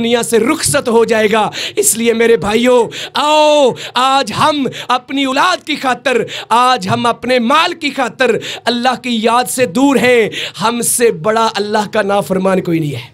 دنیا سے رخصت ہو جائے گا۔ اس لیے میرے بھائیوں، آؤ آج ہم اپنی اولاد کی خاطر، آج ہم اپنے مال کی خاطر اللہ کی یاد سے دور ہیں۔ ہم سے بڑا اللہ کا نافرمان کوئی نہیں ہے۔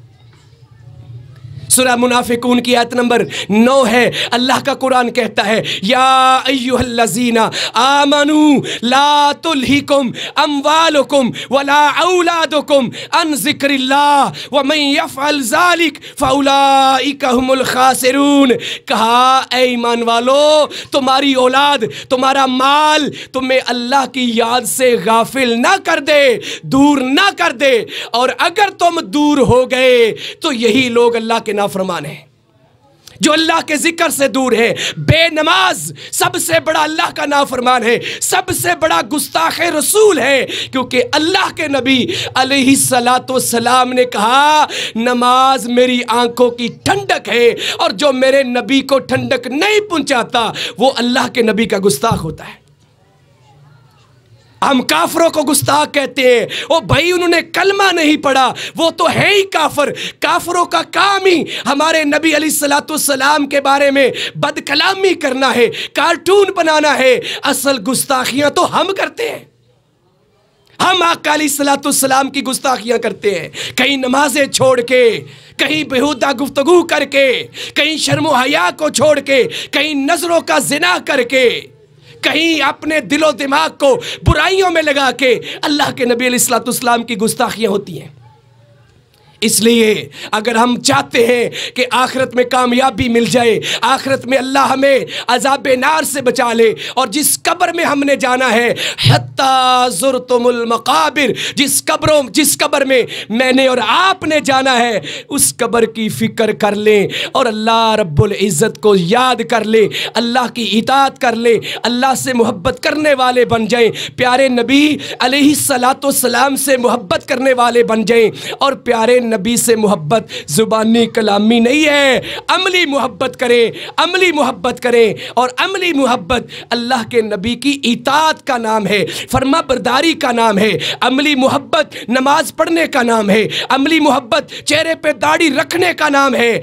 سورہ منافقون کی آیت نمبر 9 ہے، اللہ کا قرآن کہتا ہے یا ایھا الذین آمنوا لا تلہکم اموالکم ولا اولادکم عن ذکر اللہ ومن یفعل ذلک فاولئک ھم الخاسرون۔ کہا اے ایمان والو، تمہاری اولاد، تمہارا مال تمہیں اللہ کی یاد سے غافل نہ کر دے، دور نہ کر دے، اور اگر تم دور ہو گئے تو یہی لوگ اللہ کے نافرمان ہیں، جو اللہ کے ذکر سے دور ہے۔ بے نماز سب سے بڑا اللہ کا نافرمان ہے، سب سے بڑا گستاخ رسول ہے، کیونکہ اللہ کے نبی علیہ السلام نے کہا نماز میری آنکھوں کی ٹھنڈک ہے، اور جو میرے نبی کو ٹھنڈک نہیں پہنچاتا وہ اللہ کے نبی کا گستاخ ہوتا ہے۔ ہم کافروں کو گستاخ کہتے ہیں، او بھائی انہوں نے کلمہ نہیں پڑھا، وہ تو ہے ہی کافر۔ کافروں کا کام ہی ہمارے نبی علیہ السلام کے بارے میں بد کلامی کرنا ہے، کارٹون بنانا ہے۔ اصل گستاخیاں تو ہم کرتے ہیں، ہم آقا علیہ السلام کی گستاخیاں کرتے ہیں، کہیں نمازیں چھوڑ کے، کہیں بیہودہ گفتگو کر کے، کہیں شرم و حیا کو چھوڑ کے، کہیں نظروں کا زنا کر کے، کہیں اپنے دل و دماغ کو برائیوں میں لگا کے۔ اللہ کے نبی علیہ السلام کی گستاخیاں ہوتی ہیں۔ اس لیے اگر ہم چاہتے ہیں کہ آخرت میں کامیابی مل جائے، آخرت میں اللہ ہمیں عذاب نار سے بچا لے، اور جس قبر میں ہم نے جانا ہے، حتی زرتم المقابر، جس قبر میں میں نے اور آپ نے جانا ہے، اس قبر کی فکر کر لیں اور اللہ رب العزت کو یاد کر لیں، اللہ کی اطاعت کر لیں، اللہ سے محبت کرنے والے بن جائیں، پیارے نبی علیہ السلام سے محبت کرنے والے بن جائیں۔ اور پیارے نبی سے محبت زبانی کلامی نہیں ہے، عملی محبت کریں، عملی محبت کریں، اور عملی محبت اللہ کے نبی کی اطاعت کا نام ہے، فرما برداری کا نام ہے، عملی محبت نماز پڑھنے کا نام ہے، عملی محبت چہرے پہ داڑھی رکھنے کا نام ہے۔